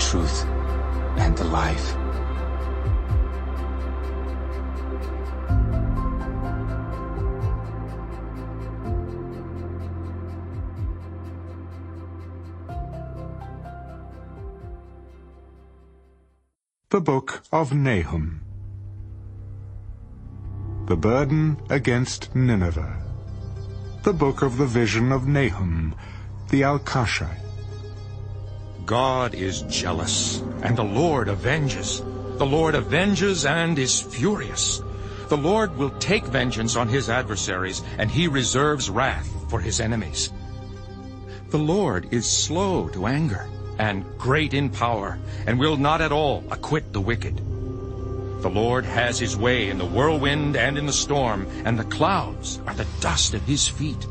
truth and the life. The Book of Nahum. The Burden Against Nineveh. The Book of the Vision of Nahum, the Alkashite. God is jealous, and the Lord avenges. The Lord avenges and is furious. The Lord will take vengeance on his adversaries, and he reserves wrath for his enemies. The Lord is slow to anger, and great in power, and will not at all acquit the wicked. The Lord has his way in the whirlwind and in the storm, and the clouds are the dust of his feet.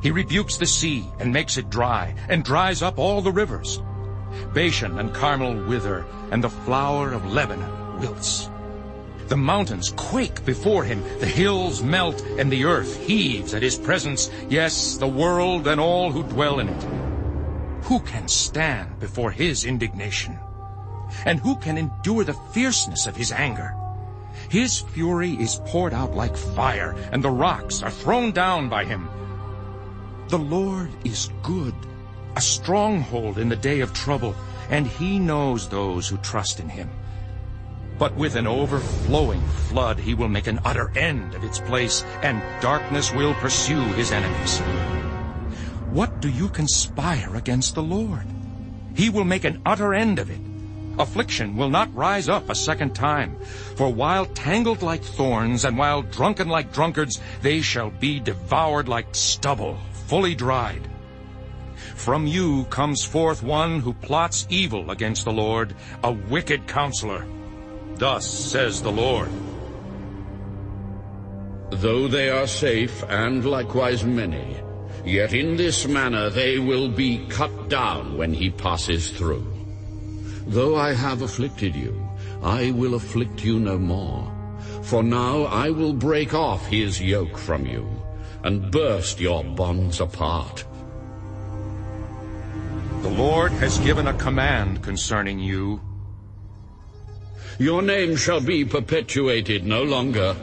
He rebukes the sea and makes it dry, and dries up all the rivers. Bashan and Carmel wither, and the flower of Lebanon wilts. The mountains quake before him, the hills melt, and the earth heaves at his presence, yes, the world and all who dwell in it. Who can stand before his indignation? And who can endure the fierceness of his anger? His fury is poured out like fire, and the rocks are thrown down by him. The Lord is good, a stronghold in the day of trouble, and he knows those who trust in him. But with an overflowing flood he will make an utter end of its place, and darkness will pursue his enemies. What do you conspire against the Lord? He will make an utter end of it. Affliction will not rise up a second time. For while tangled like thorns, and while drunken like drunkards, they shall be devoured like stubble, fully dried. From you comes forth one who plots evil against the Lord, a wicked counselor. Thus says the Lord. Though they are safe, and likewise many, yet in this manner they will be cut down when he passes through. Though I have afflicted you, I will afflict you no more. For now I will break off his yoke from you, and burst your bonds apart. The Lord has given a command concerning you. Your name shall be perpetuated no longer.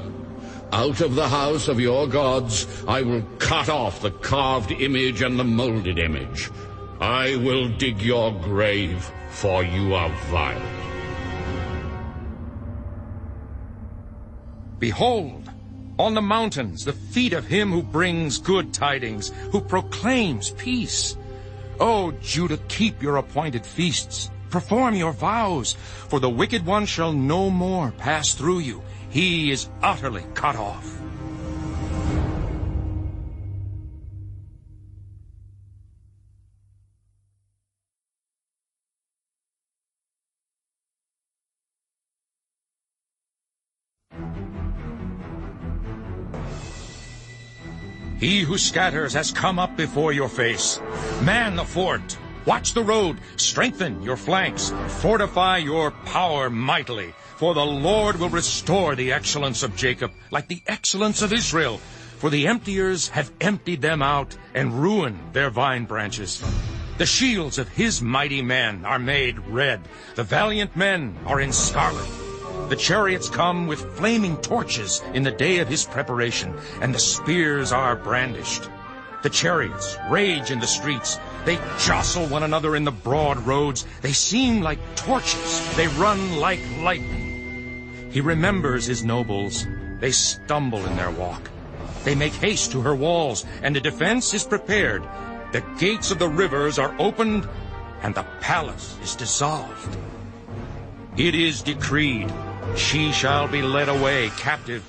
Out of the house of your gods I will cut off the carved image and the molded image. I will dig your grave, for you are vile. Behold, on the mountains the feet of him who brings good tidings, who proclaims peace. O Judah, keep your appointed feasts, perform your vows, for the wicked one shall no more pass through you. He is utterly cut off. He who scatters has come up before your face. Man the fort, watch the road, strengthen your flanks, fortify your power mightily. For the Lord will restore the excellence of Jacob, like the excellence of Israel. For the emptiers have emptied them out and ruined their vine branches. The shields of his mighty men are made red. The valiant men are in scarlet. The chariots come with flaming torches in the day of his preparation, and the spears are brandished. The chariots rage in the streets. They jostle one another in the broad roads. They seem like torches. They run like lightning. He remembers his nobles. They stumble in their walk. They make haste to her walls, and the defense is prepared. The gates of the rivers are opened, and the palace is dissolved. It is decreed, she shall be led away captive.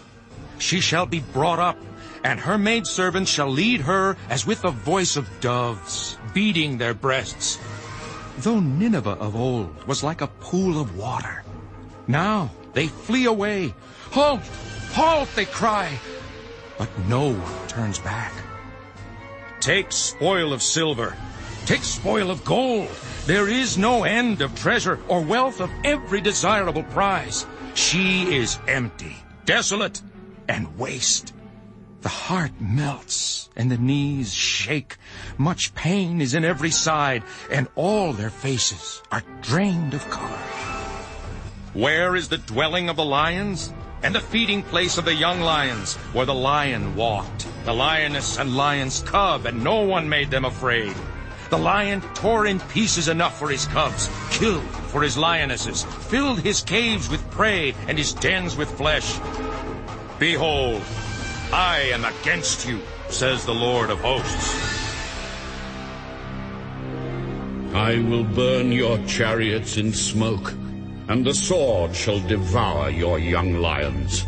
She shall be brought up, and her maidservants shall lead her as with the voice of doves, beating their breasts. Though Nineveh of old was like a pool of water, now they flee away. Halt! Halt! They cry, but no one turns back. Take spoil of silver, take spoil of gold. There is no end of treasure or wealth of every desirable prize. She is empty, desolate, and waste. The heart melts and the knees shake. shake. Much pain is in every side, and all their faces are drained of color. Where is the dwelling of the lions, and the feeding place of the young lions, where the lion walked, the lioness and lion's cub, and no one made them afraid? The lion tore in pieces enough for his cubs, killed for his lionesses, filled his caves with prey and his dens with flesh. Behold, I am against you, says the Lord of hosts. I will burn your chariots in smoke, and the sword shall devour your young lions.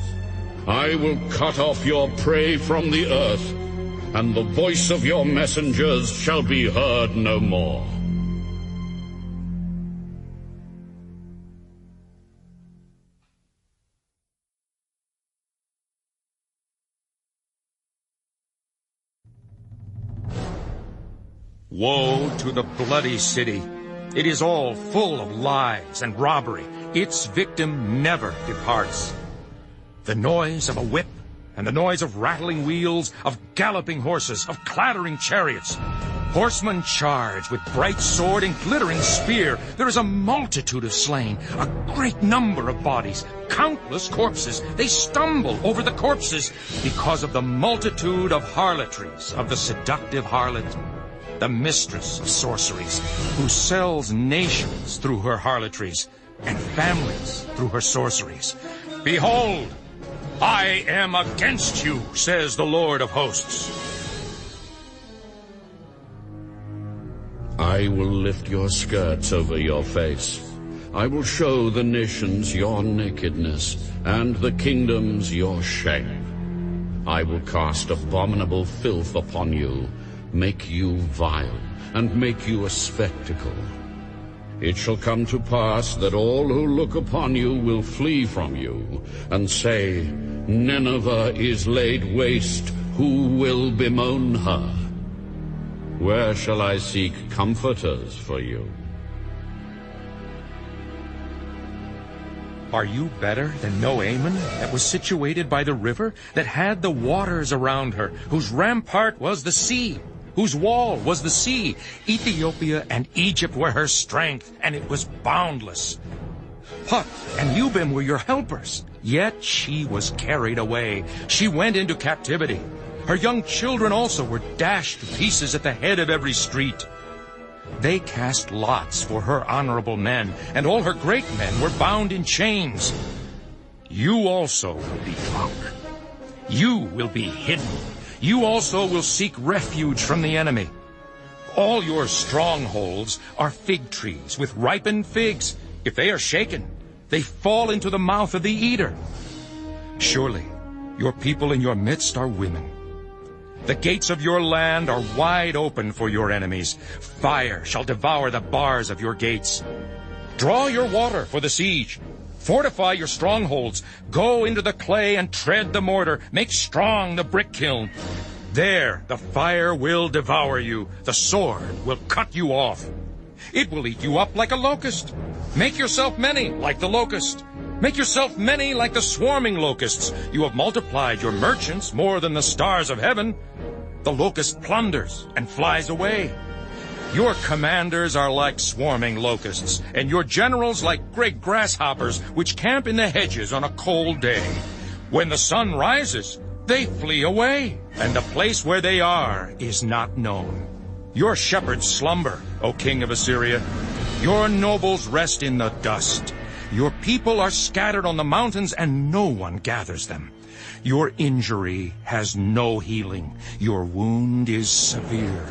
I will cut off your prey from the earth, and the voice of your messengers shall be heard no more. Woe to the bloody city! It is all full of lies and robbery. Its victim never departs. The noise of a whip, and the noise of rattling wheels, of galloping horses, of clattering chariots. Horsemen charge with bright sword and glittering spear. There is a multitude of slain, a great number of bodies, countless corpses. They stumble over the corpses because of the multitude of harlotries of the seductive harlot, the mistress of sorceries, who sells nations through her harlotries and families through her sorceries. Behold, I am against you, says the Lord of hosts. I will lift your skirts over your face. I will show the nations your nakedness, and the kingdoms your shame. I will cast abominable filth upon you, make you vile, and make you a spectacle. It shall come to pass that all who look upon you will flee from you, and say, Nineveh is laid waste, who will bemoan her? Where shall I seek comforters for you? Are you better than Nahum, that was situated by the river, that had the waters around her, whose rampart was the sea, whose wall was the sea? Ethiopia and Egypt were her strength, and it was boundless. Put and Lubim were your helpers, yet she was carried away. She went into captivity. Her young children also were dashed to pieces at the head of every street. They cast lots for her honorable men, and all her great men were bound in chains. You also will be drunk. You will be hidden. You also will seek refuge from the enemy. All your strongholds are fig trees with ripened figs. If they are shaken, they fall into the mouth of the eater. Surely your people in your midst are women. The gates of your land are wide open for your enemies. Fire shall devour the bars of your gates. Draw your water for the siege. Fortify your strongholds. Go into the clay and tread the mortar. Make strong the brick kiln. There the fire will devour you. The sword will cut you off. It will eat you up like a locust. Make yourself many like the locust. Make yourself many like the swarming locusts. You have multiplied your merchants more than the stars of heaven. The locust plunders and flies away. Your commanders are like swarming locusts, and your generals like great grasshoppers, which camp in the hedges on a cold day. When the sun rises, they flee away, and the place where they are is not known. Your shepherds slumber, O king of Assyria. Your nobles rest in the dust. Your people are scattered on the mountains, and no one gathers them. Your injury has no healing. Your wound is severe.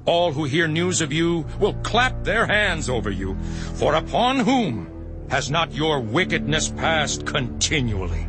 All who hear news of you will clap their hands over you. For upon whom has not your wickedness passed continually?